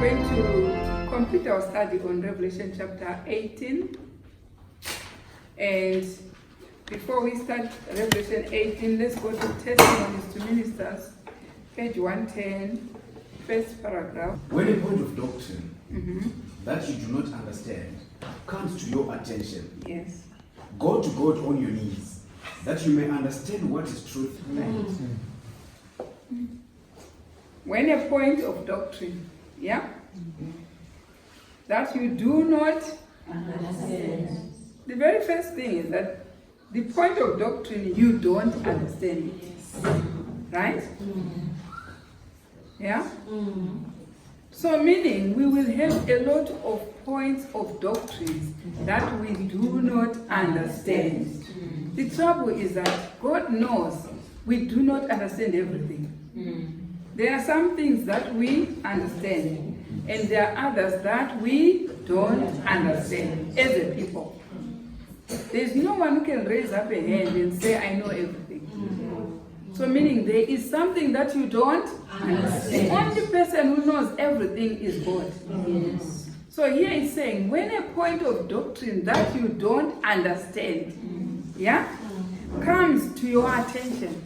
going to complete our study on Revelation chapter 18. And before we start Revelation 18, let's go to Testimonies to Ministers, page 110, first paragraph. When a point of doctrine that you do not understand comes to your attention, Yes. go to God on your knees, that you may understand what is truth. When a point of doctrine, that you do not understand. The very first thing is that the point of doctrine you don't understand it. Right? Yeah? So meaning we will have a lot of points of doctrines that we do not understand. The trouble is that God knows we do not understand everything. There are some things that we understand, and there are others that we don't understand as a people. There's no one who can raise up a hand and say, I know everything. So meaning there is something that you don't understand. The only person who knows everything is God. Yes. So here it's saying, when a point of doctrine that you don't understand, comes to your attention,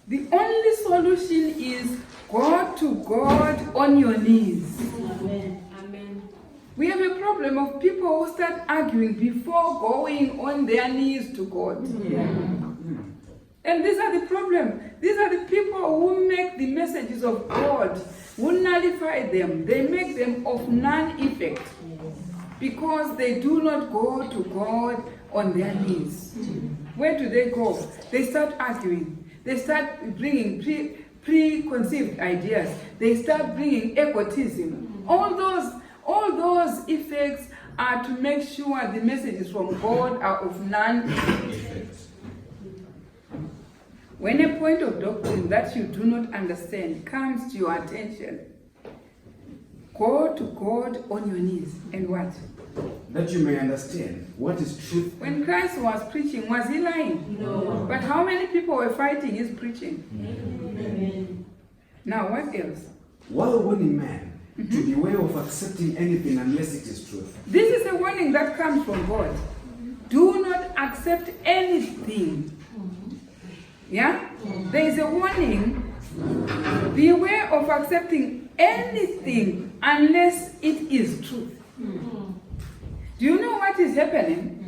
the only solution is go to God on your knees. Amen. Amen. We have a problem of people who start arguing before going on their knees to God. And these are the problem. These are the people who make the messages of God, who nullify them. They make them of non-effect because they do not go to God on their knees. Where do they go? They start arguing. They start bringing preconceived ideas. They start bringing egotism. All those effects are to make sure the messages from God are of non-effect. When a point of doctrine that you do not understand comes to your attention, go to God on your knees and what? That you may understand what is truth. When Christ was preaching, was he lying? No. But how many people were fighting his preaching? Amen. Now what else? While warning man to beware of accepting anything unless it is truth. This is a warning that comes from God. Do not accept anything. There is a warning. Beware of accepting anything unless it is truth. Do you know what is happening?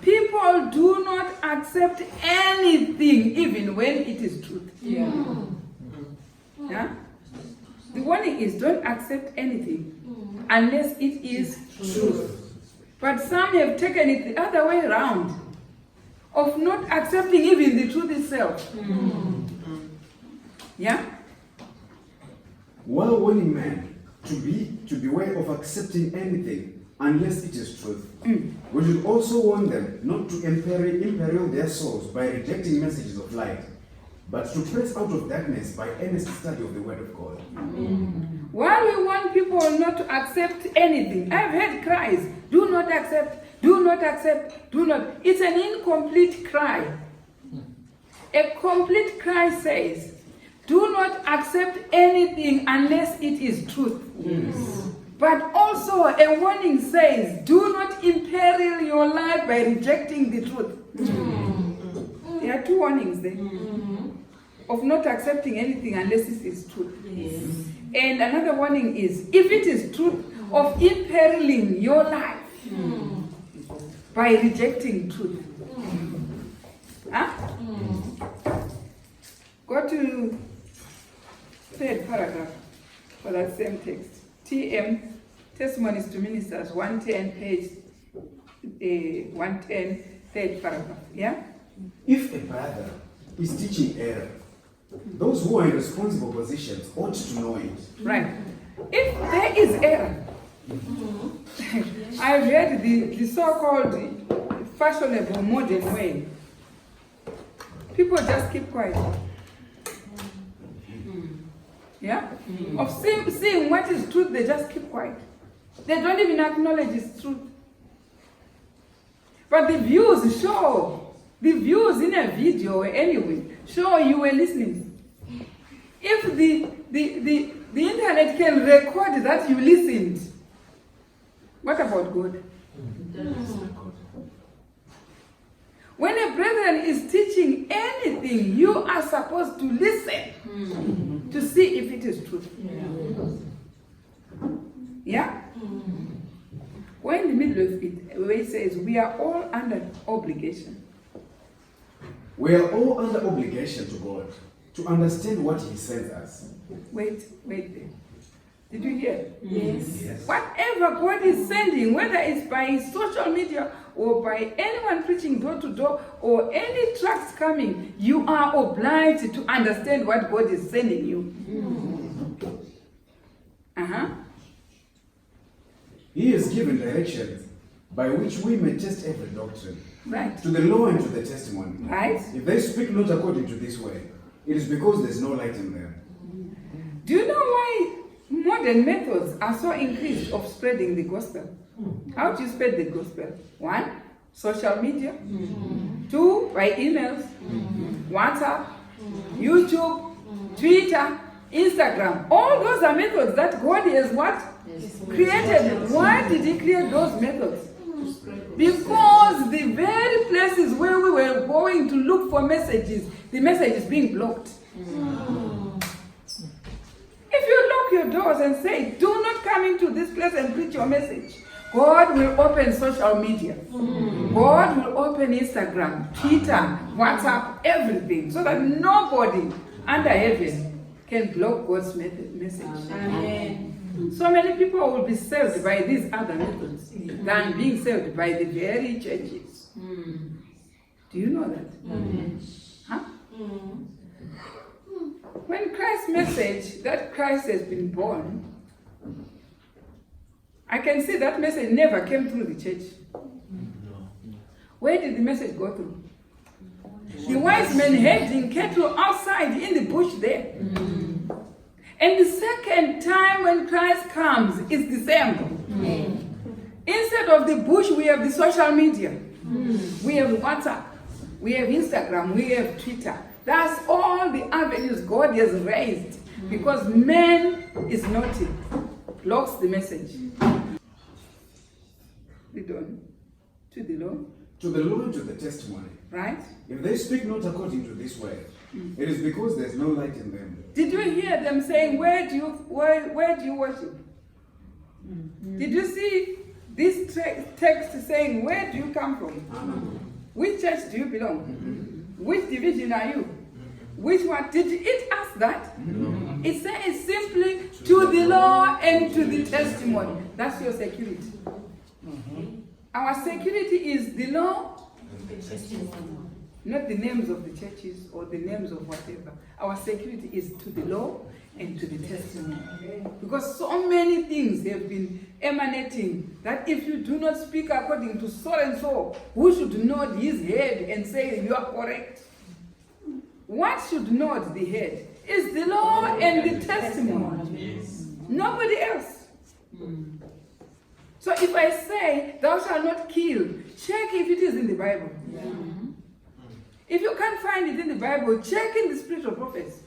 People do not accept anything even when it is truth. The warning is don't accept anything unless it is truth. But some have taken it the other way around, of not accepting even the truth itself. While warning man to beware of accepting anything unless it is truth, we should also warn them not to imperil their souls by rejecting messages of light, but to press out of darkness by earnest study of the Word of God. While we want people not to accept anything, I've heard cries, do not accept, do not accept, do not. It's an incomplete cry. A complete cry says, do not accept anything unless it is truth. But also a warning says, do not imperil your life by rejecting the truth. There are two warnings there. Of not accepting anything unless it is truth. And another warning is, if it is truth, of imperiling your life by rejecting truth. Go to third paragraph for that same text. TM, Testimonies to Ministers, 110, page 110, third paragraph. If a brother is teaching error, those who are in responsible positions ought to know it. Right. If there is error, I've heard the so-called fashionable modern way. People just keep quiet. Of seeing what is truth, they just keep quiet. They don't even acknowledge it's truth. But the views show, the views in a video anyway, show you were listening. If the internet can record that you listened, what about God? When a brethren is teaching anything, you are supposed to listen to see if it is true. Yeah? We're in the middle of it, where it says we are all under obligation. We are all under obligation to God to understand what He sends us. Wait there. Did you hear? Yes. Whatever God is sending, whether it's by social media or by anyone preaching door to door or any tracts coming, you are obliged to understand what God is sending you. He has given directions by which we may test every doctrine, Right. to the law and to the testimony. Right? If they speak not according to this way, it is because there's no light in them. Do you know why modern methods are so increased of spreading the gospel? How do you spread the gospel? 1, social media. 2, by emails, WhatsApp, YouTube, Twitter, Instagram. All those are methods that God has what? Created. Why did He create those methods? Because the very places where we were going to look for messages, the message is being blocked. If you lock your doors and say, do not come into this place and preach your message, God will open social media. God will open Instagram, Twitter, WhatsApp, everything, so that nobody under heaven can block God's message. Amen. So many people will be saved by these other methods than being saved by the very churches. Do you know that? Huh? When Christ's message that Christ has been born, I can see that message never came through the church. Where did the message go through? The wise men herding cattle outside in the bush there. And the second time when Christ comes, it's the same. Instead of the bush, we have the social media. We have WhatsApp. We have Instagram. We have Twitter. That's all the avenues God has raised. Because man is naughty. Blocks the message. Read on. To the law. To the law and to the testimony. Right? If they speak not according to this way, it is because there's no light in them. Did you hear them saying, where do you worship? Did you see this text saying, where do you come from? Which church do you belong? Which division are you? Which one? Did it ask that? It says simply, to the law and to the testimony. That's your security. Our security is the law, not the names of the churches or the names of whatever. Our security is to the law and to the testimony. Because so many things have been emanating that if you do not speak according to so and so, who should nod his head and say you are correct? What should nod the head is the law and the testimony. Nobody else. So if I say, thou shalt not kill, check if it is in the Bible. If you can't find it in the Bible, check in the spirit of prophecy.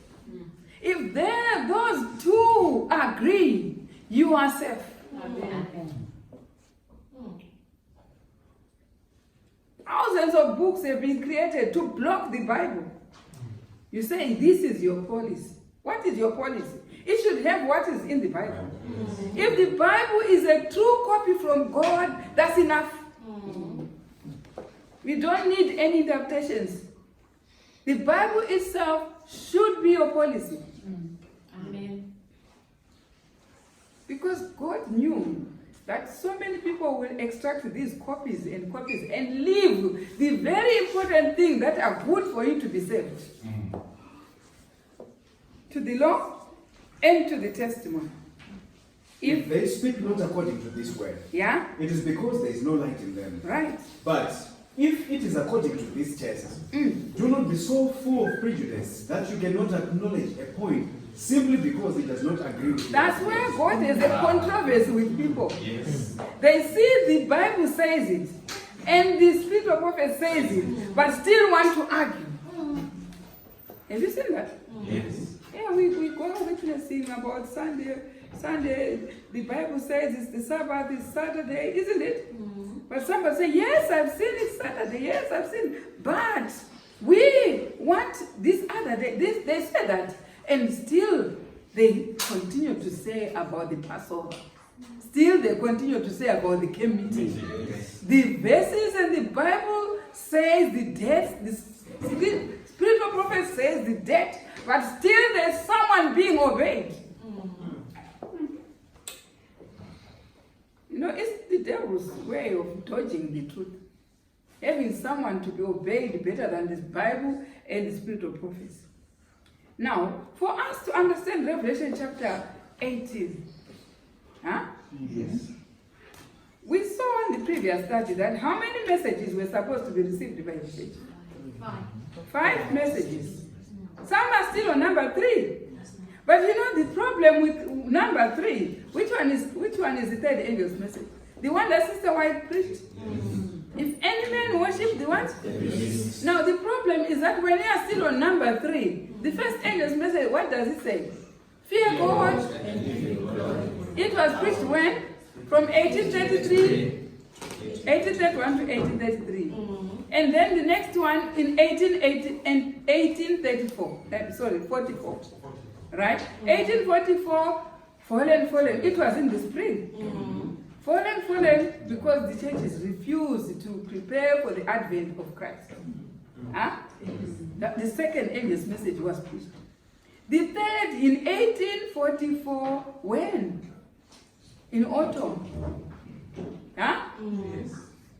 If those two agree, you are safe. Thousands of books have been created to block the Bible. You say, this is your policy. What is your policy? It should have what is in the Bible. If the Bible is a true copy from God, that's enough. We don't need any interpretations. The Bible itself should be your policy. Amen. Because God knew that so many people will extract these copies and leave the very important things that are good for you to be saved. To the law and to the testimony. If they speak not according to this way, Yeah? it is because there is no light in them. Right. But if it is according to this test, do not be so full of prejudice that you cannot acknowledge a point simply because it does not agree with you. That's where God has a controversy with people. Yes. They see the Bible says it, and the spirit of prophet says it, but still want to argue. Have you seen that? Yes. Yeah, we sing about Sunday. Sunday, the Bible says it's the Sabbath, it's Saturday, isn't it? But somebody say, yes, I've seen it Saturday, yes, I've seen it. But we want this other day. They say that, and still they continue to say about the Passover. Still they continue to say about the camp meeting. The verses and the Bible says the death, the spiritual prophet says the death, but still there's someone being obeyed. You know, it's the devil's way of dodging the truth. Having someone to be obeyed better than this Bible and the spirit of prophecy. Now, for us to understand Revelation chapter 18, Yes. we saw in the previous study that how many messages were supposed to be received by the church? 5 messages. Some are still on number 3. But you know the problem with number 3, which one is the third angel's message? The one that Sister White preached? If any man worship the what? Now the problem is that when you are still on number 3, the first angel's message, what does it say? Fear God. It was preached when? From 1833, 1831 to 1833. And then the next one in 1834. 44. Right? 1844, fallen. It was in the spring. Fallen because the churches refused to prepare for the advent of Christ. The second angel's message was preached. The third in 1844, when? In autumn.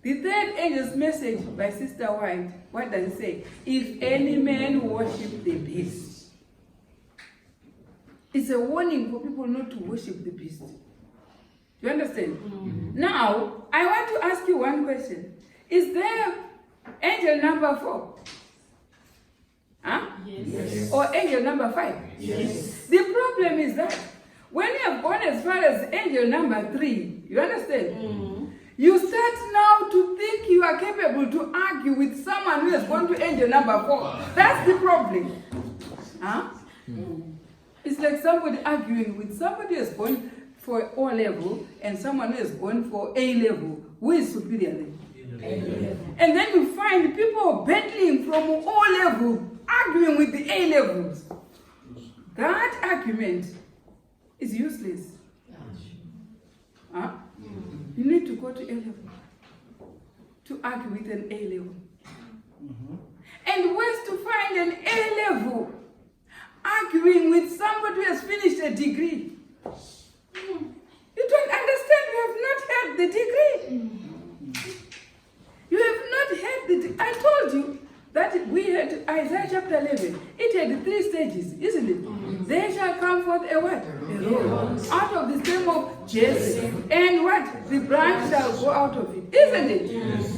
The third angel's message by Sister White, what does it say? If any man worship the beast. It's a warning for people not to worship the beast. You understand? Now, I want to ask you one question. Is there angel number 4? Yes. Or angel number 5? Yes. The problem is that when you have gone as far as angel number 3, you understand? You start now to think you are capable to argue with someone who has gone to angel number 4. That's the problem. It's like somebody arguing with somebody who has gone for O level and someone who has gone for A level. Who is superior level? And then you find people battling from O level, arguing with the A levels. That argument is useless. You need to go to A level to argue with an A level. And where's to find an A level arguing with somebody who has finished a degree? You don't understand. You have not had the degree. You have not had the degree. I told you that we had Isaiah chapter 11. It had 3 stages, isn't it? There shall come forth a what? A rod out of the stem of Jesse. And what? The branch shall go out of it, isn't it?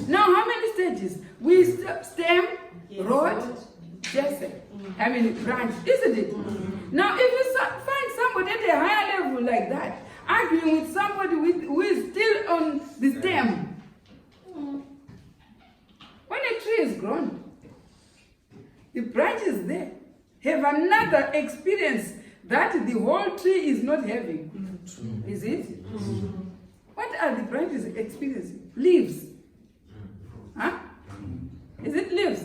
Now, how many stages? We stem, rod, Jesse. Branch, isn't it? Now, if you find somebody at a higher level like that, arguing with somebody who is still on the stem, when a tree is grown, the branches there have another experience that the whole tree is not having. Is it? What are the branches experiencing? Leaves. Is it leaves?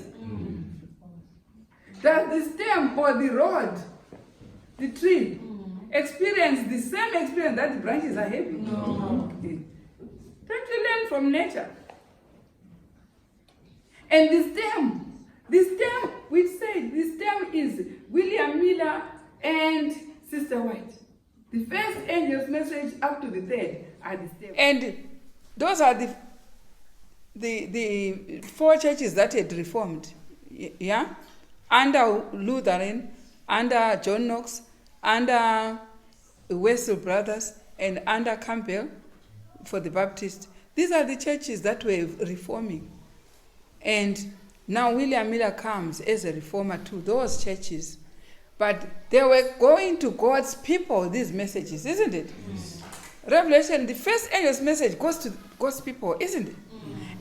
Does the stem or the rod, the tree, experience the same experience that the branches are having? No. Okay. Don't you learn from nature? And the stem, we said the stem is William Miller and Sister White. The first angel's message up to the third are the stem. And those are the 4 churches that had reformed. Yeah? Under Lutheran, under John Knox, under Wesley Brothers, and under Campbell for the Baptist. These are the churches that were reforming. And now William Miller comes as a reformer to those churches. But they were going to God's people, these messages, isn't it? Revelation, the first angel's message goes to God's people, isn't it?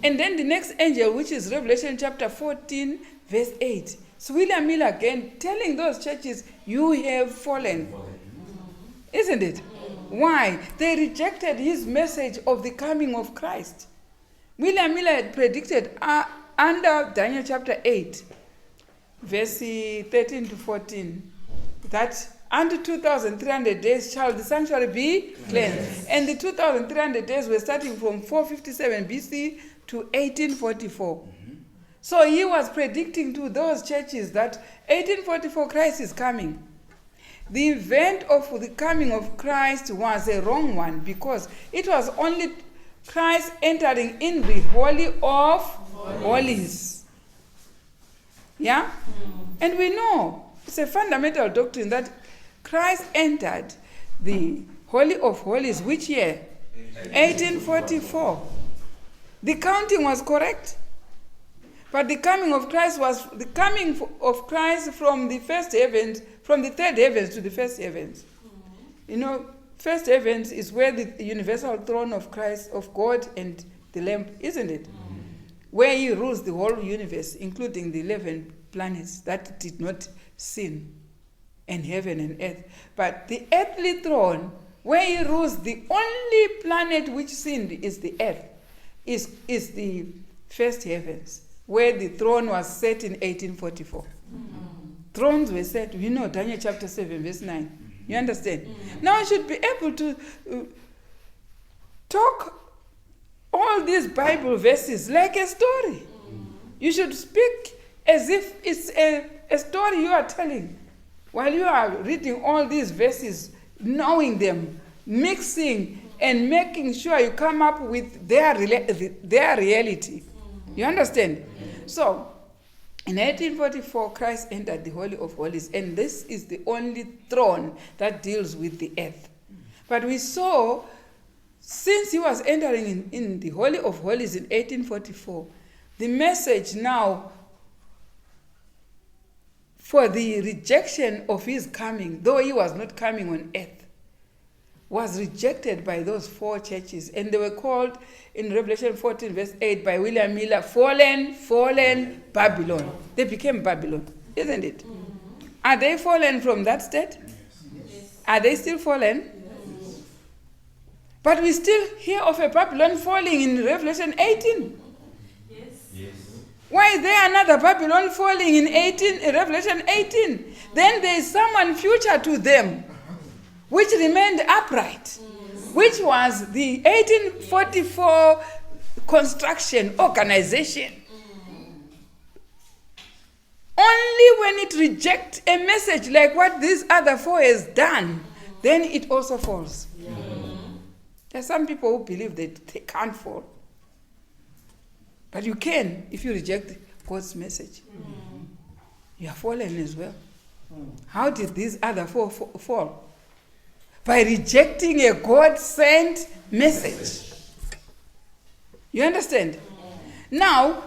And then the next angel, which is Revelation chapter 14, verse 8. So William Miller again telling those churches, you have fallen. Isn't it? Why? They rejected his message of the coming of Christ. William Miller had predicted under Daniel chapter 8, verse 13 to 14, that under 2,300 days shall the sanctuary be cleansed. Yes. And the 2,300 days were starting from 457 BC to 1844. Mm-hmm. So he was predicting to those churches that 1844 Christ is coming. The event of the coming of Christ was a wrong one because it was only Christ entering in the Holy of Holies. Yeah? And we know it's a fundamental doctrine that Christ entered the Holy of Holies which year? 1844. The counting was correct. But the coming of Christ was the coming of Christ from the first heavens, from the third heavens to the first heavens. You know, first heavens is where the universal throne of Christ, of God and the Lamb, isn't it? Where he rules the whole universe, including the 11 planets that did not sin, and heaven and earth. But the earthly throne, where he rules, the only planet which sinned is the earth, is the first heavens, where the throne was set in 1844. Thrones were set, you know, Daniel chapter 7, verse 9. You understand? Now I should be able to talk all these Bible verses like a story. You should speak as if it's a story you are telling. While you are reading all these verses, knowing them, mixing, and making sure you come up with their reality. You understand? So, in 1844, Christ entered the Holy of Holies, and this is the only throne that deals with the earth. But we saw, since he was entering in the Holy of Holies in 1844, the message now for the rejection of his coming, though he was not coming on earth, was rejected by those four churches. And they were called, in Revelation 14, verse 8, by William Miller, fallen Babylon. They became Babylon, isn't it? Mm-hmm. Are they fallen from that state? Yes. Are they still fallen? Yes. But we still hear of a Babylon falling in Revelation 18. Yes. Why is there another Babylon falling in Revelation 18? Then there is someone future to them, which remained upright, which was the 1844 construction, organization. Only when it rejects a message like what this other four has done, then it also falls. There are some people who believe that they can't fall. But you can if you reject God's message. You are fallen as well. How did these other four fall? By rejecting a God-sent message. You understand? Now,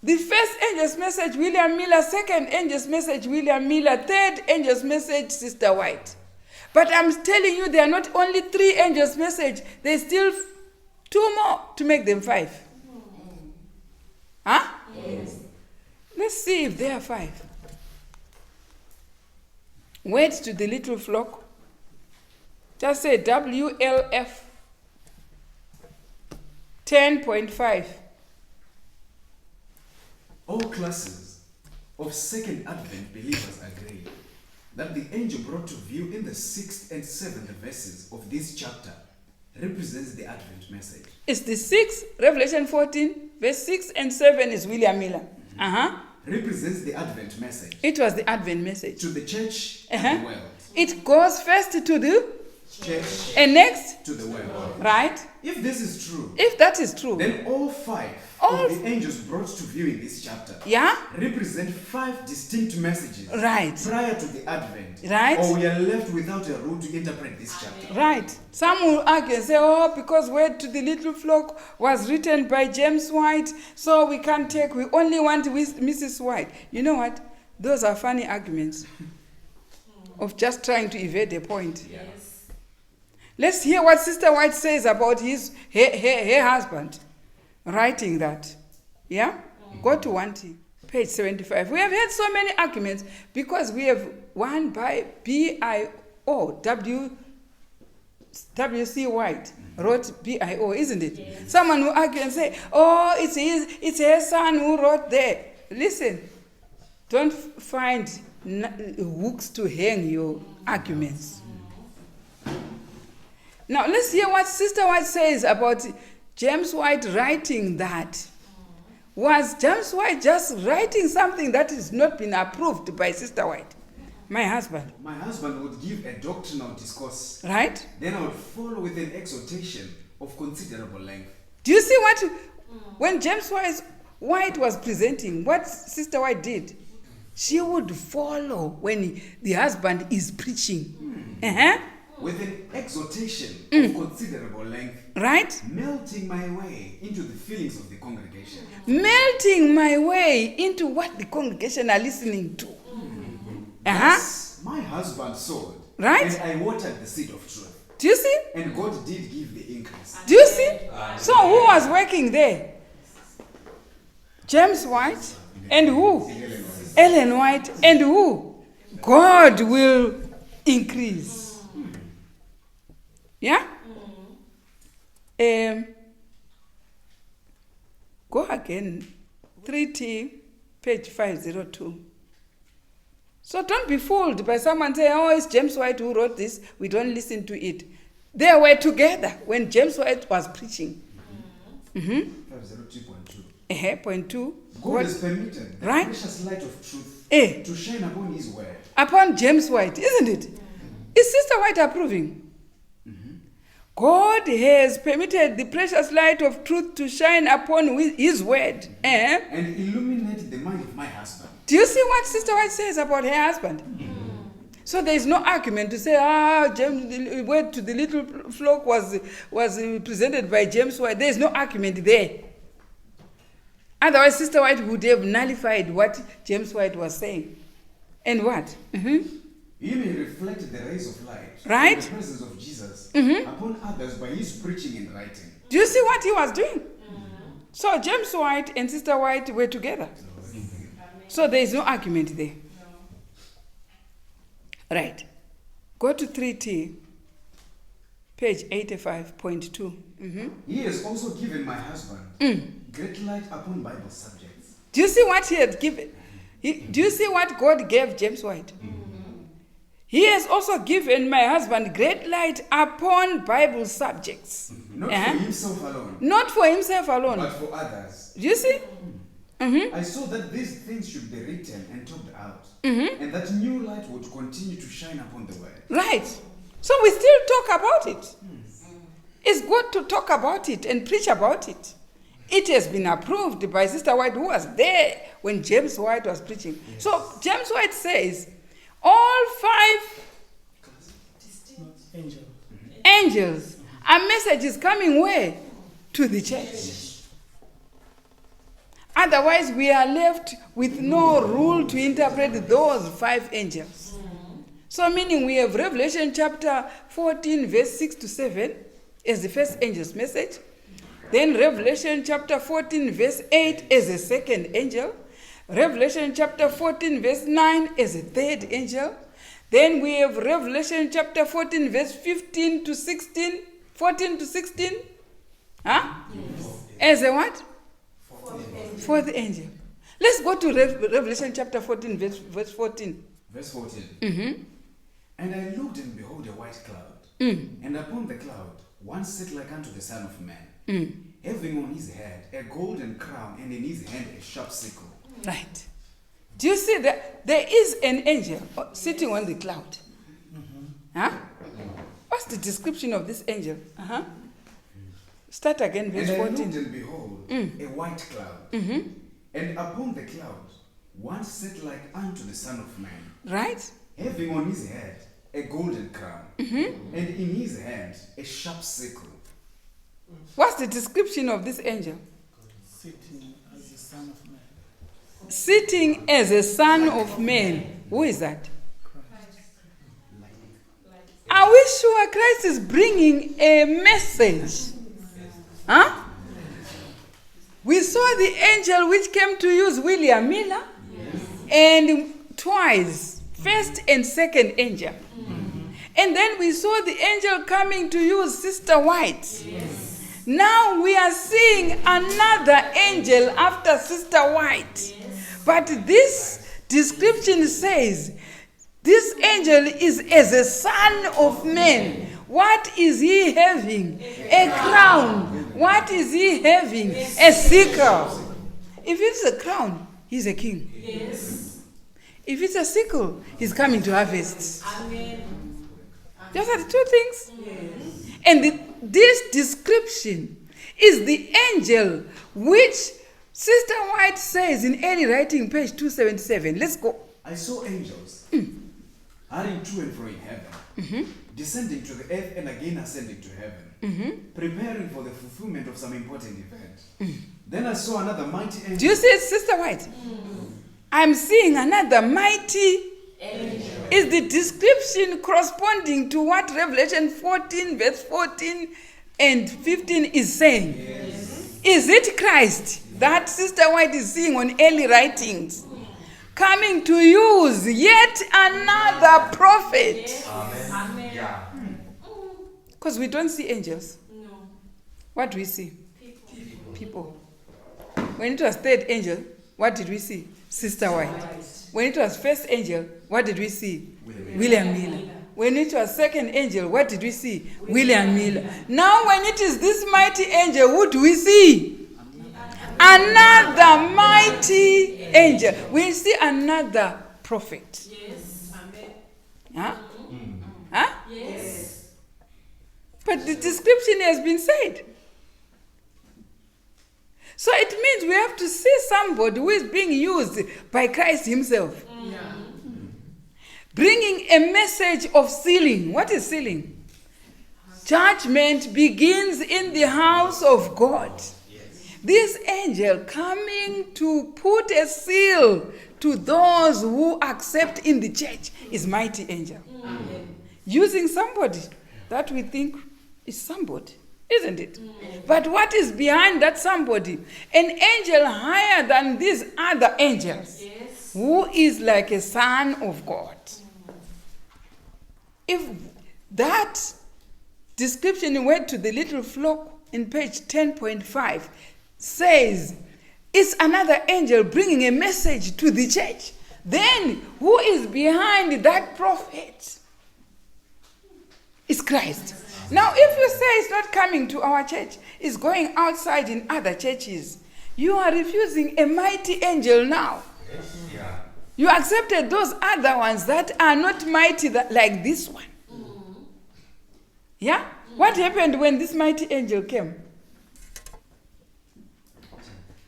the first angel's message, William Miller. Second angel's message, William Miller. Third angel's message, Sister White. But I'm telling you, there are not only 3 angels' message. There's still 2 more to make them 5. Huh? Yes. Let's see if there are 5. Wait to the little flock. Just say WLF 10.5. All classes of Second Advent believers agree that the angel brought to view in the 6th and 7th verses of this chapter represents the Advent message. It's the 6th, Revelation 14, verse 6 and 7 is William Miller. Represents the Advent message. It was the Advent message. To the church and the world. It goes first to the church and next to the world. Right? If this is true, if that is true, then all 5 of the angels brought to view in this chapter represent 5 distinct messages prior to the Advent. Right? Or we are left without a rule to interpret this chapter. Right. Some will argue and say, because Word to the Little Flock was written by James White, so we can't take, we only want Mrs. White. You know what? Those are funny arguments of just trying to evade a point. Yes. Let's hear what Sister White says about her husband writing that. Yeah? Go to 1T, page 75. We have had so many arguments because we have one by W.C. White wrote B.I.O., isn't it? Yes. Someone will argue and say, oh, it's her son who wrote there. Listen, don't find hooks to hang your arguments. Now, let's hear what Sister White says about James White writing that. Was James White just writing something that has not been approved by Sister White? My husband. My husband would give a doctrinal discourse. Right? Then I would follow with an exhortation of considerable length. Do you see what, when James White was presenting, what Sister White did? She would follow when the husband is preaching. With an exhortation of considerable length. Right? Melting my way into the feelings of the congregation. Melting my way into what the congregation are listening to. Yes, my husband sowed. Right? And I watered the seed of truth. Do you see? And God did give the increase. Do you see? So who was working there? James White. And who? Ellen White. And who? God will increase. Yeah? Go again. 3T, page 502. So don't be fooled by someone saying, oh, it's James White who wrote this. We don't listen to it. They were together when James White was preaching. 502.2. Point 2. God has permitted the precious light of truth to shine upon his word. Upon James White, isn't it? Is Sister White approving? God has permitted the precious light of truth to shine upon his word. And illuminate the mind of my husband. Do you see what Sister White says about her husband? So there is no argument to say, James, the word to the little flock was presented by James White. There is no argument there. Otherwise, Sister White would have nullified what James White was saying. And what? He may reflect the rays of light, right? The presence of Jesus upon others by his preaching and writing. Do you see what he was doing? So James White and Sister White were together. So there is no argument there. Right. Go to 3T, page 85.2. He has also given my husband great light upon Bible subjects. Do you see what he had given? Do you see what God gave James White? He has also given my husband great light upon Bible subjects. Not for himself alone. Not for himself alone. But for others. Do you see? I saw that these things should be written and talked out. And that new light would continue to shine upon the word. Right. So we still talk about it. It's good to talk about it and preach about it. It has been approved by Sister White, who was there when James White was preaching. Yes. So James White says, all 5 angels are messages coming where? To the church. Otherwise, we are left with no rule to interpret those 5 angels. So meaning we have Revelation chapter 14, verse 6 to 7 as the first angel's message. Then Revelation chapter 14, verse 8 as a second angel. Revelation chapter 14, verse 9 as a third angel. Then we have Revelation chapter 14, verse 15 to 16. 14 to 16. Huh? Yes. As a what? Fourth angel. Let's go to Revelation chapter 14, verse 14. Verse 14. And I looked, and behold, a white cloud. And upon the cloud, one sat like unto the Son of Man, having on his head a golden crown, and in his hand a sharp sickle. Right. Do you see that there is an angel sitting on the cloud? Huh? What's the description of this angel? Start again, verse 14. And I looked, and behold, a white cloud. And upon the cloud, one sat like unto the Son of Man. Right. Having on his head a golden crown, and in his hand a sharp sickle. What's the description of this angel? Sitting as the Son of Man. Sitting as a Son of Man. Who is that? Are we sure Christ is bringing a message? Huh? We saw the angel which came to use William Miller, and twice, first and second angel. And then we saw the angel coming to you, Sister White. Now we are seeing another angel after Sister White. But this description says, this angel is as a son of man. What is he having? A crown. What is he having? A sickle. If it's a crown, he's a king. If it's a sickle, he's coming to harvest. Those are the two things. And this description is the angel which Sister White says in early writing, page 277. Let's go. I saw angels hurrying to and fro in heaven, descending to the earth and again ascending to heaven, preparing for the fulfillment of some important event. Then I saw another mighty angel. Do you see it, Sister White? I'm seeing another mighty angel. Is the description corresponding to what Revelation 14, verse 14 and 15 is saying? Is it Christ that Sister White is seeing on early writings? Coming to use yet another prophet. Because we don't see angels. What do we see? People. When it was third angel, what did we see? Sister White. When it was first angel, what did we see? William Miller. When it was second angel, what did we see? William Miller. Now when it is this mighty angel, who do we see? Another mighty angel. We see another prophet. Huh? Huh? But the description has been said. So it means we have to see somebody who is being used by Christ himself. Bringing a message of sealing. What is sealing? Judgment begins in the house of God. This angel coming to put a seal to those who accept in the church is mighty angel. Using somebody that we think is somebody. Isn't it? But what is behind that somebody? An angel higher than these other angels, who is like a son of God. If that description went to the little flock in page 10.5, says it's another angel bringing a message to the church, then who is behind that prophet? It's Christ. Now, if you say it's not coming to our church, it's going outside in other churches, you are refusing a mighty angel now. You accepted those other ones that are not mighty like this one. Yeah? What happened when this mighty angel came?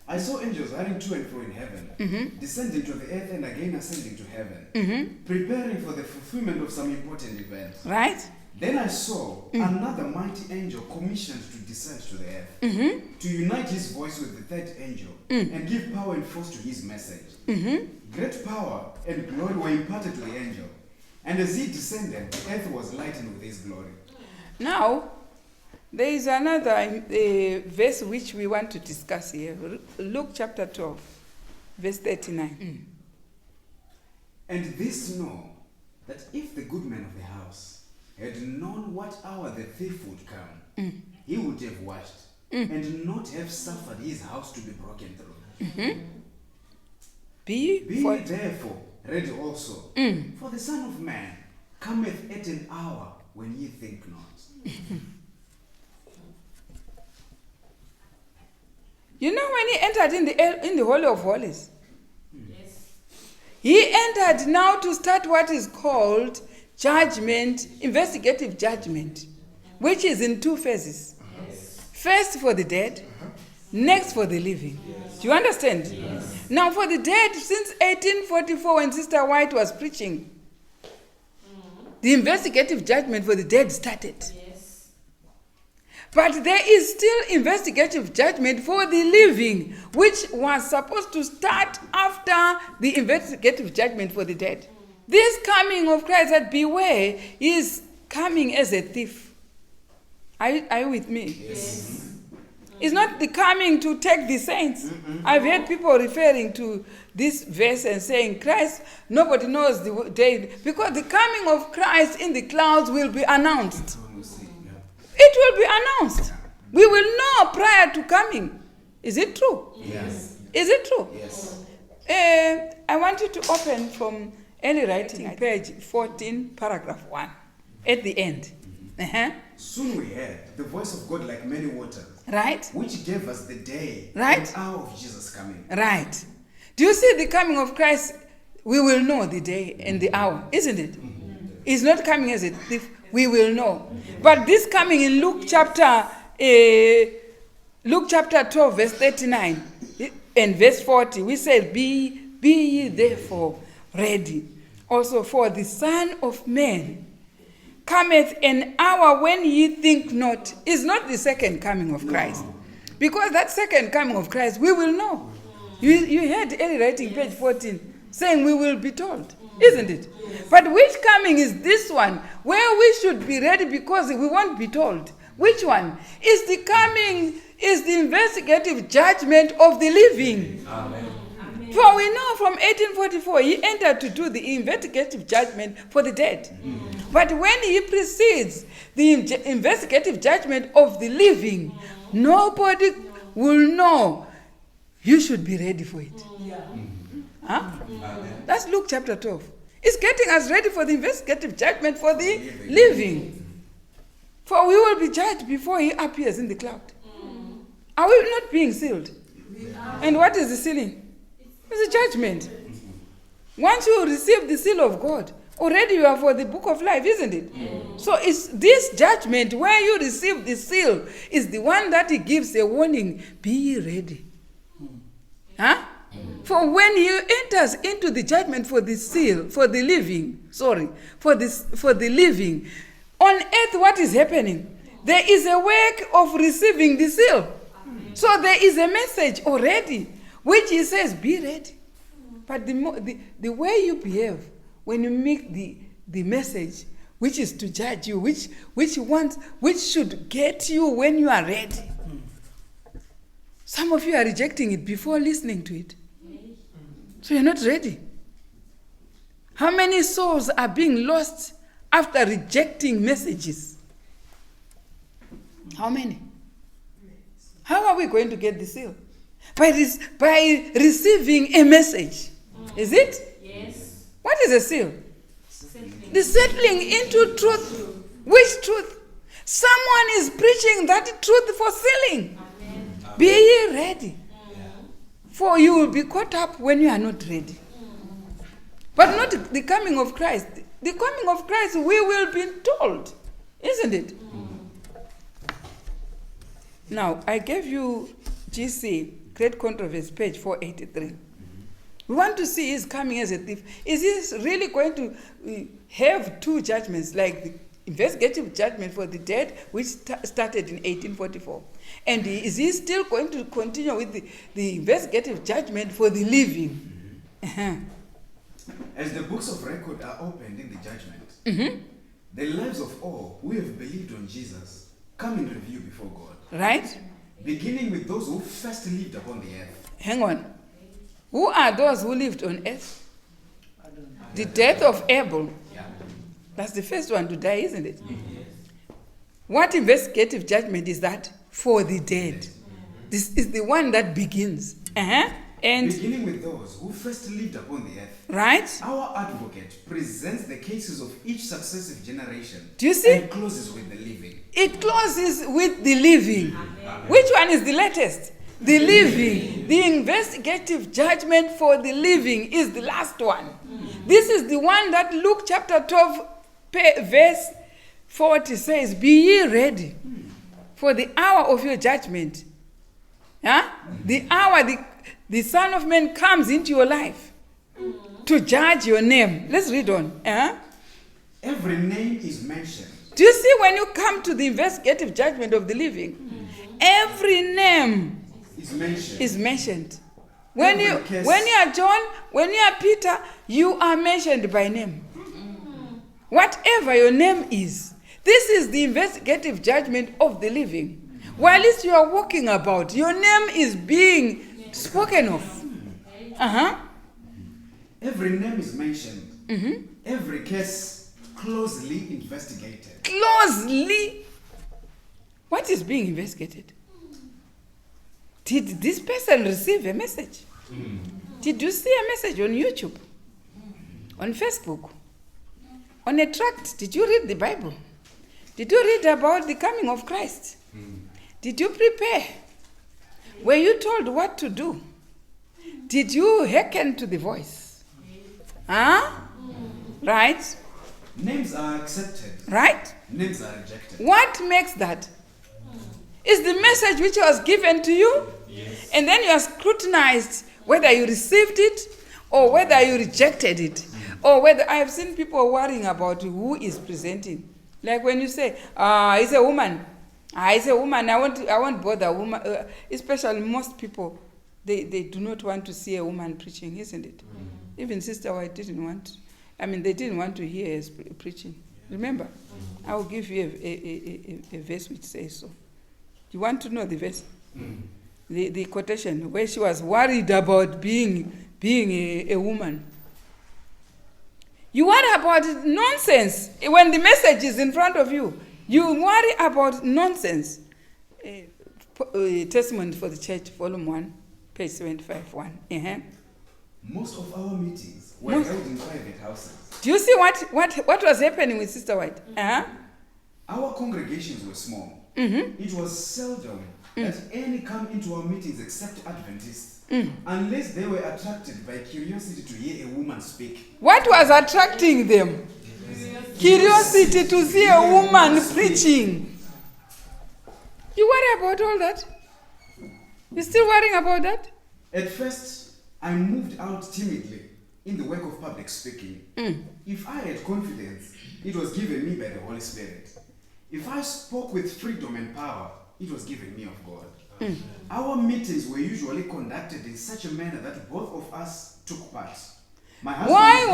I saw angels hurrying to and fro in heaven, descending to the earth and again ascending to heaven, preparing for the fulfillment of some important event. Right? Then I saw another mighty angel commissioned to descend to the earth, to unite his voice with the third angel, and give power and force to his message. Great power and glory were imparted to the angel, and as he descended, the earth was lightened with his glory. Now, there is another verse which we want to discuss here. Luke chapter 12, verse 39. And this know, that if the good man of the house had known what hour the thief would come, he would have watched, and not have suffered his house to be broken through. Be therefore ready also, for the Son of Man cometh at an hour when ye think not. You know when he entered in the Holy of Holies? He entered now to start what is called judgment, investigative judgment, which is in two phases. First for the dead, next for the living. Do you understand? Now for the dead, since 1844 when Sister White was preaching, the investigative judgment for the dead started. But there is still investigative judgment for the living, which was supposed to start after the investigative judgment for the dead. This coming of Christ, that beware, is coming as a thief. Are you with me? It's not the coming to take the saints. I've heard people referring to this verse and saying, Christ, nobody knows the day, because the coming of Christ in the clouds will be announced. It will be announced. We will know prior to coming. Is it true? Yes. Is it true? Yes. I want you to open from early writing, page 14, paragraph 1, at the end. Soon we heard the voice of God like many waters, Right? which gave us the day Right. and hour of Jesus coming. Right. Do you see the coming of Christ? We will know the day and the hour, isn't it? It's not coming as a thief. We will know. But this coming in Luke chapter 12, verse 39 and verse 40, we said, Be ye therefore ready. Also, for the Son of Man cometh an hour when ye think not. Is not the second coming of Christ. Because that second coming of Christ, we will know. You heard early writing, page 14, saying we will be told, isn't it? But which coming is this one, where we should be ready because we won't be told? Which one? Is the coming, is the investigative judgment of the living. Amen. For we know from 1844, he entered to do the investigative judgment for the dead. But when he precedes the investigative judgment of the living, nobody will know. You should be ready for it. Huh? That's Luke chapter 12. It's getting us ready for the investigative judgment for the living. For we will be judged before he appears in the cloud. Are we not being sealed? And what is the sealing? It's a judgment. Once you receive the seal of God, already you are for the book of life, isn't it? So it's this judgment where you receive the seal is the one that he gives a warning. Be ye ready. Huh? For when he enters into the judgment for the seal, for the living, for the living, on earth what is happening? There is a work of receiving the seal. So there is a message already, which he says, be ready. But the way you behave, when you make the message, which is to judge you, which should get you when you are ready. Some of you are rejecting it before listening to it. So you're not ready. How many souls are being lost after rejecting messages? How many? How are we going to get the seal? By receiving a message. Is it? Yes. What is a seal? Settling. The settling into truth. Which truth? Someone is preaching that truth for sealing. Amen. Be ye ready. For you will be caught up when you are not ready. But not the coming of Christ. The coming of Christ, we will be told. Isn't it? Now, I gave you GC, Great Controversy, page 483. We want to see his coming as a thief. Is he really going to have two judgments, like the investigative judgment for the dead, which started in 1844? And is he still going to continue with the investigative judgment for the living? As the books of record are opened in the judgment, the lives of all who have believed on Jesus come in review before God. Right? Beginning with those who first lived upon the earth. Hang on. Who are those who lived on earth? The death of Abel. That's the first one to die, isn't it? What investigative judgment is that? For the dead. This is the one that begins. And Beginning with those who first lived upon the earth. right? Our advocate presents the cases of each successive generation. Do you see? And closes with the living. It closes with the living. Which one is the latest? The living. The investigative judgment for the living is the last one. This is the one that Luke chapter 12, verse 40 says, Be ye ready for the hour of your judgment. The hour the Son of Man comes into your life to judge your name. Let's read on. Every name is mentioned. Do you see when you come to the investigative judgment of the living? Every name is mentioned. When you are John, when you are Peter, you are mentioned by name. Whatever your name is, this is the investigative judgment of the living. While you are walking about, your name is being spoken of. Every name is mentioned. Every case closely investigated. Closely. What is being investigated? Did this person receive a message? Did you see a message on YouTube? On Facebook? On a tract? Did you read the Bible? Did you read about the coming of Christ? Did you prepare? Were you told what to do? Did you hearken to the voice? Right? Names are accepted. Right? Names are rejected. What makes that? Is the message which was given to you, and then you are scrutinized whether you received it or whether you rejected it, or whether I have seen people worrying about who is presenting. Like when you say, it's a woman. It's a woman. I won't bother a woman. Especially most people, they do not want to see a woman preaching, isn't it? Even Sister White didn't want. They didn't want to hear us preaching. Remember, I will give you a verse which says so. You want to know the verse? The quotation where she was worried about being a woman. You worry about nonsense when the message is in front of you. You worry about nonsense. Testimony for the Church, Volume 1, page 75:1. Most of our meetings were held in private houses. Do you see what was happening with Sister White? Our congregations were small. It was seldom that any come into our meetings except Adventists, unless they were attracted by curiosity to hear a woman speak. What was attracting them? Curiosity to see a woman preaching. You worry about all that? You still worrying about that? At first, I moved out timidly in the work of public speaking. If I had confidence, it was given me by the Holy Spirit. If I spoke with freedom and power, it was given me of God. Our meetings were usually conducted in such a manner that both of us took part. My husband Why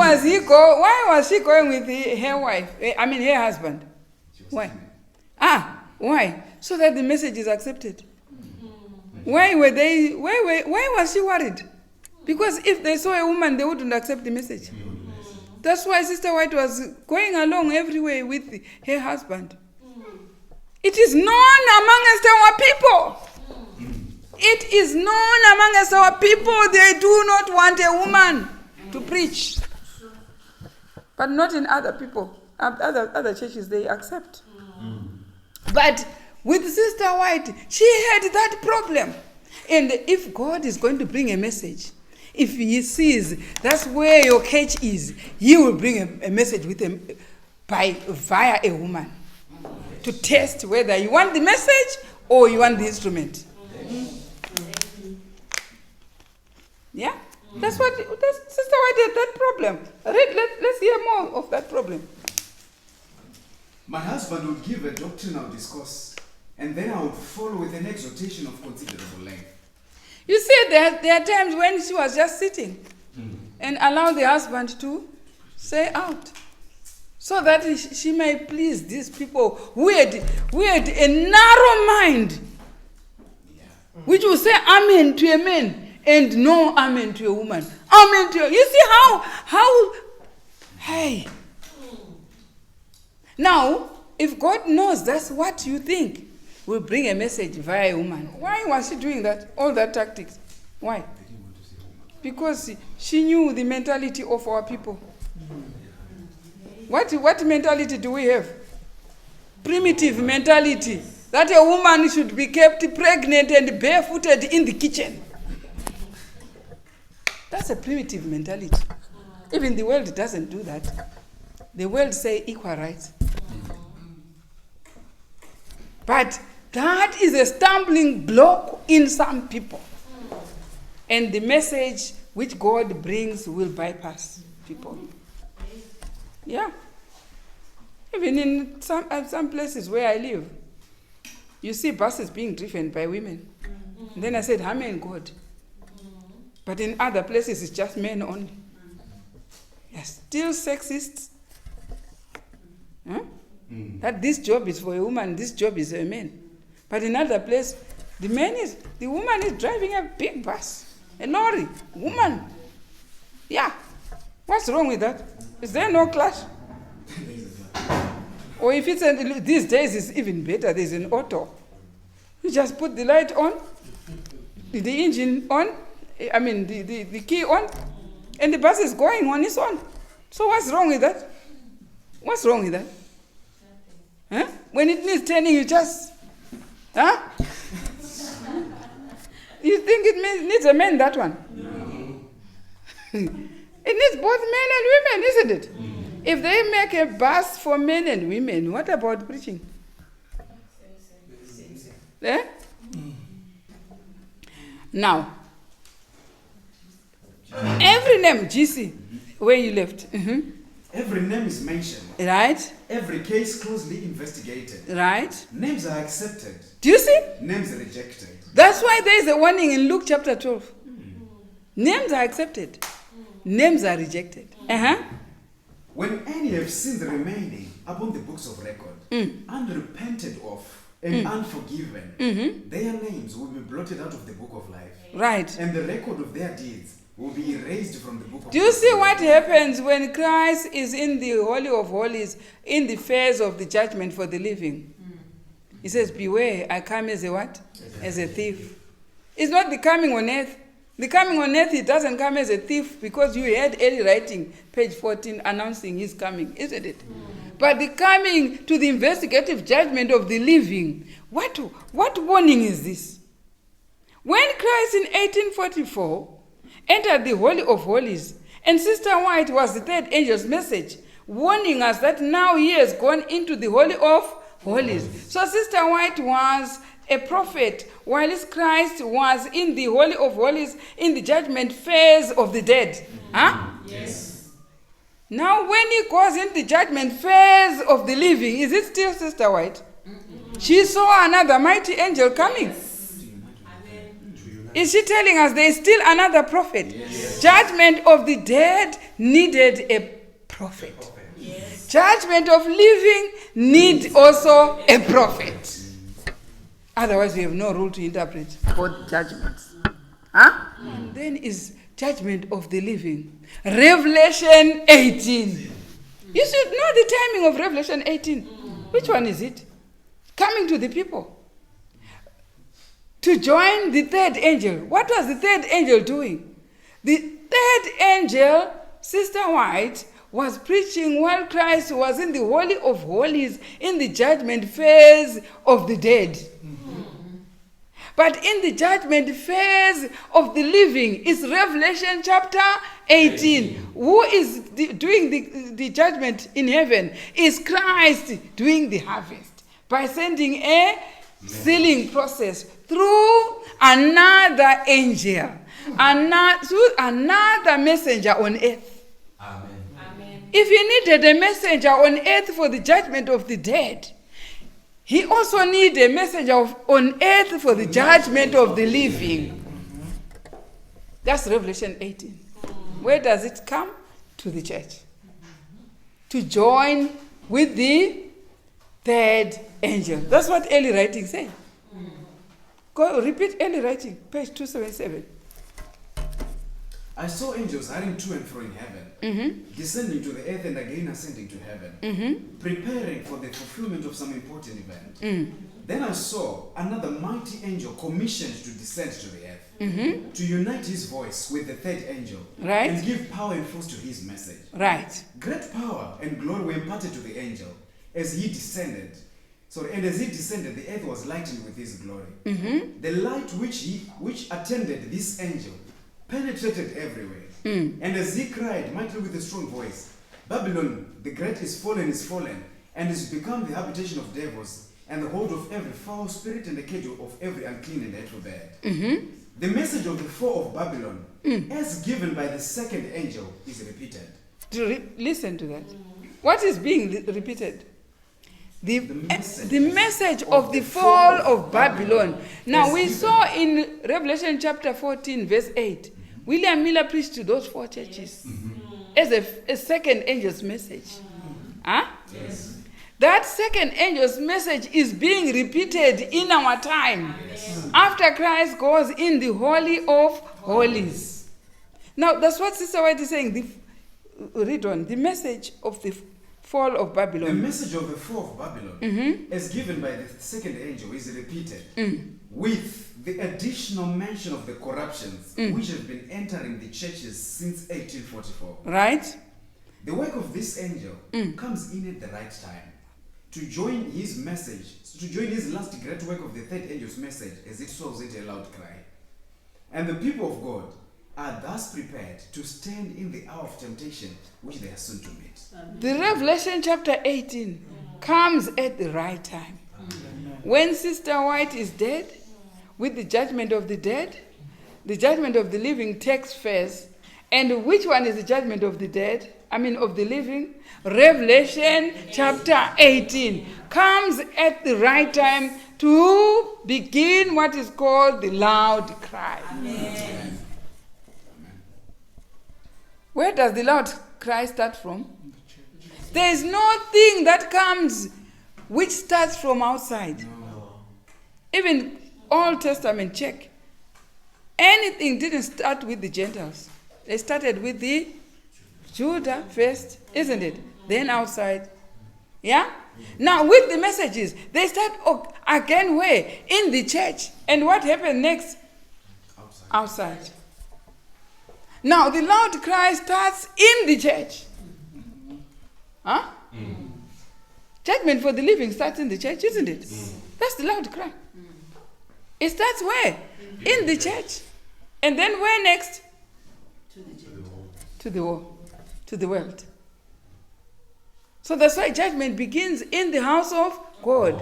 was she going with her wife? Her husband. Why? Why? So that the message is accepted. Why was she worried? Because if they saw a woman, they wouldn't accept the message. That's why Sister White was going along everywhere with her husband. It is known amongst our people. It is known amongst our people. They do not want a woman to preach. But not in other people. Other churches, they accept. But with Sister White, she had that problem. And if God is going to bring a message, if he sees that's where your catch is, he will bring a message with via a woman to test whether you want the message or you want the instrument. Yeah? That's Sister White had that problem. Let's hear more of that problem. My husband would give a doctrinal discourse, and then I would follow with an exhortation of considerable length. You see, there are times when she was just sitting and allow the husband to say out, so that she may please these people who had a narrow mind, which will say amen to a man and no amen to a woman. Amen to you see how hey. Now, if God knows that's what you think, will bring a message via a woman. Why was she doing that? All that tactics. Why? Because she knew the mentality of our people. What mentality do we have? Primitive mentality. That a woman should be kept pregnant and barefooted in the kitchen. That's a primitive mentality. Even the world doesn't do that. The world say equal rights. But that is a stumbling block in some people. And the message which God brings will bypass people. Yeah. Even in some places where I live, you see buses being driven by women. And then I said, amen, God. But in other places, it's just men only. You're still sexist. Huh? That this job is for a woman, this job is for a man. But in another place, the woman is driving a big bus, a lorry, woman. Yeah. What's wrong with that? Is there no clash? Or if these days it's even better, there's an auto. You just put the light on, the engine on, the key on, and the bus is going on its own. So what's wrong with that? What's wrong with that? Huh? When it needs turning, you just, huh? You think it needs a man, that one? No. It needs both men and women, isn't it? If they make a bus for men and women, what about preaching? Eh? Now, every name, GC, where you left. Mm-hmm. Every name is mentioned. Right. Every case closely investigated. Right. Names are accepted. Do you see? Names are rejected. That's why there is a warning in Luke chapter 12. Names are accepted. Names are rejected. When any have sins remaining upon the books of record, unrepented of and unforgiven, their names will be blotted out of the book of life. Right. And the record of their deeds will be erased from the book of life. Do you see what happens when Christ is in the Holy of Holies, in the phase of the judgment for the living? He says, beware, I come as a what? As a thief. It's not the coming on earth. The coming on earth, it doesn't come as a thief because you heard early writing, page 14, announcing his coming, isn't it? But the coming to the investigative judgment of the living, what warning is this? When Christ in 1844 entered the Holy of Holies, and Sister White was the third angel's message, warning us that now he has gone into the Holy of Holies. So Sister White was a prophet, whilst Christ was in the Holy of Holies, in the judgment phase of the dead. Huh? Yes. Now when he goes in the judgment phase of the living, is it still Sister White? She saw another mighty angel coming. Is she telling us there is still another prophet? Yes. Judgment of the dead needed a prophet. Yes. Judgment of living need also a prophet. Otherwise, we have no rule to interpret both judgments. Huh? And then is judgment of the living. Revelation 18. You should know the timing of Revelation 18. Which one is it? Coming to the people. To join the third angel. What was the third angel doing? The third angel, Sister White, was preaching while Christ was in the Holy of Holies, in the judgment phase of the dead. But in the judgment phase of the living is Revelation chapter 18. Who is doing the judgment in heaven? Is Christ doing the harvest by sending a sealing process through another angel, through another messenger on earth. Amen. If he needed a messenger on earth for the judgment of the dead, he also needs a messenger on earth for the judgment of the living. That's Revelation 18. Where does it come? To the church. To join with the third angel. That's what early writing said. Go repeat early writing, page 277. I saw angels hurrying to and fro in heaven, descending to the earth and again ascending to heaven, preparing for the fulfillment of some important event. Then I saw another mighty angel commissioned to descend to the earth, to unite his voice with the third angel, Right. and give power and force to his message. Right. Great power and glory were imparted to the angel as he descended. And as he descended, the earth was lightened with his glory. The light which attended this angel penetrated everywhere. And as he cried mightily with a strong voice, Babylon the great is fallen, and is become the habitation of devils, and the hold of every foul spirit, and the cage of every unclean and hateful bird. The message of the fall of Babylon, as given by the second angel, is repeated. Listen to that. What is being repeated? The message of the fall of Babylon. Now we saw in Revelation chapter 14 verse 8, William Miller preached to those four churches as a second angel's message. Huh? Yes. That second angel's message is being repeated in our time. After Christ goes in the Holy of Holies. Now, that's what Sister White is saying. Read on. The message of the fall of Babylon. The message of the fall of Babylon, as given by the second angel, is repeated with the additional mention of the corruptions which have been entering the churches since 1844. Right? The work of this angel comes in at the right time to join his message, to join his last great work of the third angel's message as it swells into a loud cry. And the people of God are thus prepared to stand in the hour of temptation which they are soon to meet. The Revelation chapter 18 comes at the right time. When Sister White is dead, with the judgment of the dead, the judgment of the living takes first. And which one is the judgment of the dead? Of the living? Revelation chapter 18 comes at the right time to begin what is called the loud cry. Amen. Where does the loud cry start from? There is no thing that comes which starts from outside. Even Old Testament, check. Anything didn't start with the Gentiles. They started with the Judah first, isn't it? Then outside. Yeah? Now with the messages, they start again where? In the church. And what happened next? Outside. Now the loud cry starts in the church. Huh? Judgment for the living starts in the church, isn't it? That's the loud cry. It starts where? In the church. And then where next? To the world. To the world. So that's why judgment begins in the house of God.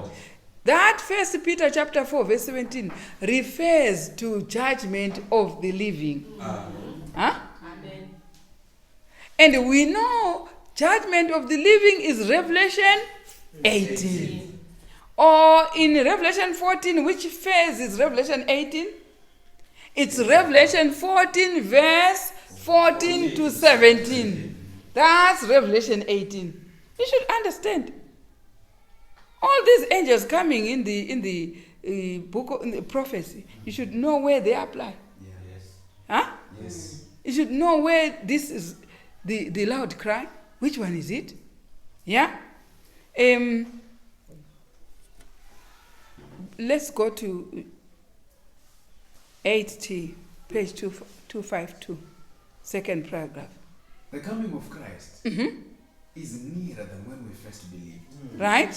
That 1 Peter chapter 4 verse 17 refers to judgment of the living. Huh? Amen. And we know judgment of the living is Revelation 18. Or in Revelation 14, which phase is Revelation 18? It's Revelation 14 verse 14 to 17. That's Revelation 18. You should understand. All these angels coming in the book of the prophecy, you should know where they apply. Yes. Huh? Yes. You should know where this is the loud cry. Which one is it? Yeah? Let's go to 8T, page 252, second paragraph. The coming of Christ is nearer than when we first believed. Right?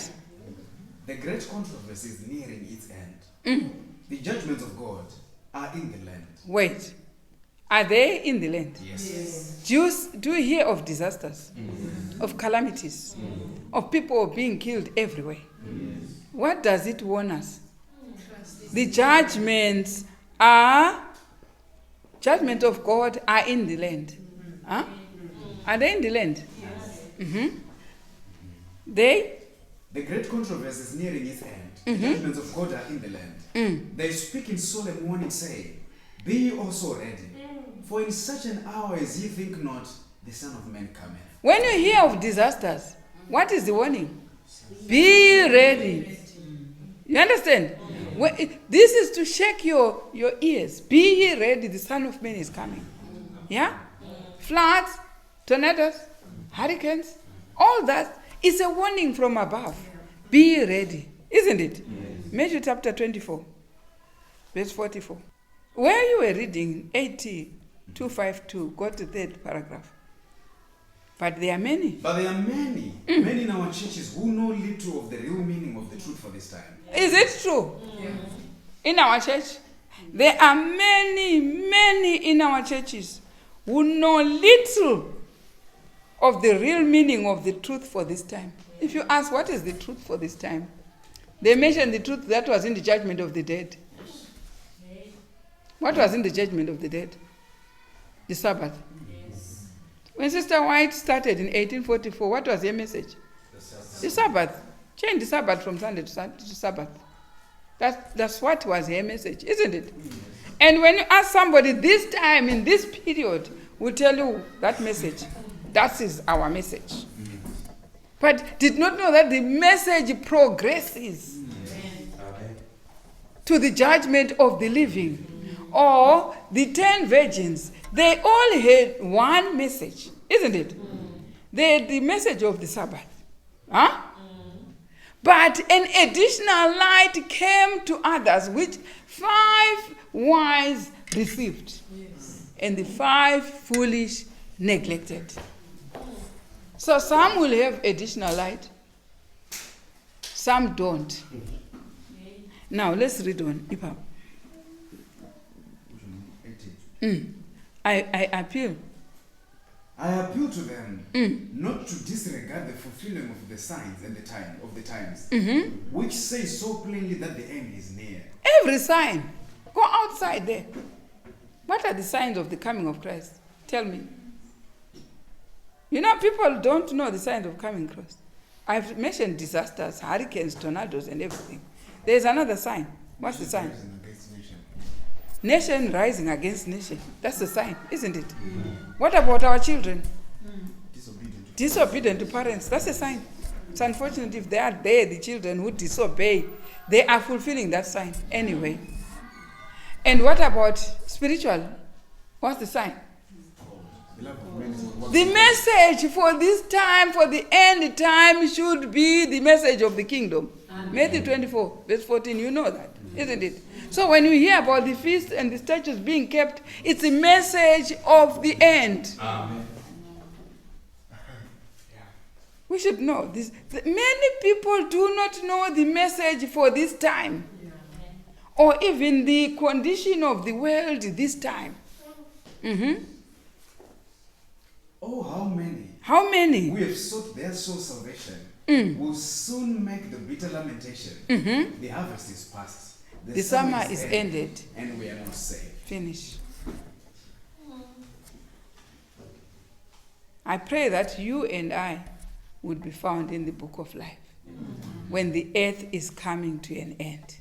The great controversy is nearing its end. The judgments of God are in the land. Wait. Are they in the land? Yes. Jews do hear of disasters, of calamities, of people being killed everywhere. What does it warn us? The judgment of God are in the land. Huh? Are they in the land? They? The great controversy is nearing its end. The judgments of God are in the land. They speak in solemn warning, saying, "Be ye also ready, for in such an hour as ye think not, the Son of Man cometh." When you hear of disasters, what is the warning? Be ready. You understand? This is to shake your ears. Be ye ready, the Son of Man is coming. Yeah? Floods, tornadoes, hurricanes, all that is a warning from above. Be ready. Isn't it? Yes. Matthew chapter 24, verse 44. Where you were reading 80:252, go to third paragraph. But there are many. But there are many in our churches who know little of the real meaning of the truth for this time. Is it true? In our church? There are many in our churches who know little of the real meaning of the truth for this time. If you ask, what is the truth for this time? They mention the truth that was in the judgment of the dead. What was in the judgment of the dead? The Sabbath. When Sister White started in 1844, what was her message? The Sabbath. Change the Sabbath from Sunday to Sabbath. That's what was her message, isn't it? And when you ask somebody this time, in this period, will tell you that message. That is our message. but did not know that the message progresses to the judgment of the living. Or the 10 virgins, they all had one message, isn't it? They had the message of the Sabbath. Huh? But an additional light came to others, which 5 wise received, and the 5 foolish neglected. So some will have additional light, some don't. Now let's read on. I appeal. I appeal to them not to disregard the fulfilling of the signs and the times, which say so plainly that the end is near. Every sign. Go outside there. What are the signs of the coming of Christ? Tell me. You know, people don't know the signs of coming Christ. I've mentioned disasters, hurricanes, tornadoes, and everything. There's another sign. What's the sign? Nation rising against nation. That's the sign, isn't it? What about our children? Disobedient to parents. That's a sign. It's unfortunate if they are there, the children who disobey, they are fulfilling that sign anyway. And what about spiritual? What's the sign? The message for this time, for the end time, should be the message of the kingdom. Matthew 24, verse 14, you know that, isn't it? So when you hear about the feast and the statues being kept, it's a message of the end. Amen. We should know this. Many people do not know the message for this time, or even the condition of the world this time. Oh, how many? How many? We have sought their soul salvation. Will soon make the bitter lamentation. The harvest is past. The summer is ended. And we are not saved. Finish. I pray that you and I would be found in the book of life when the earth is coming to an end.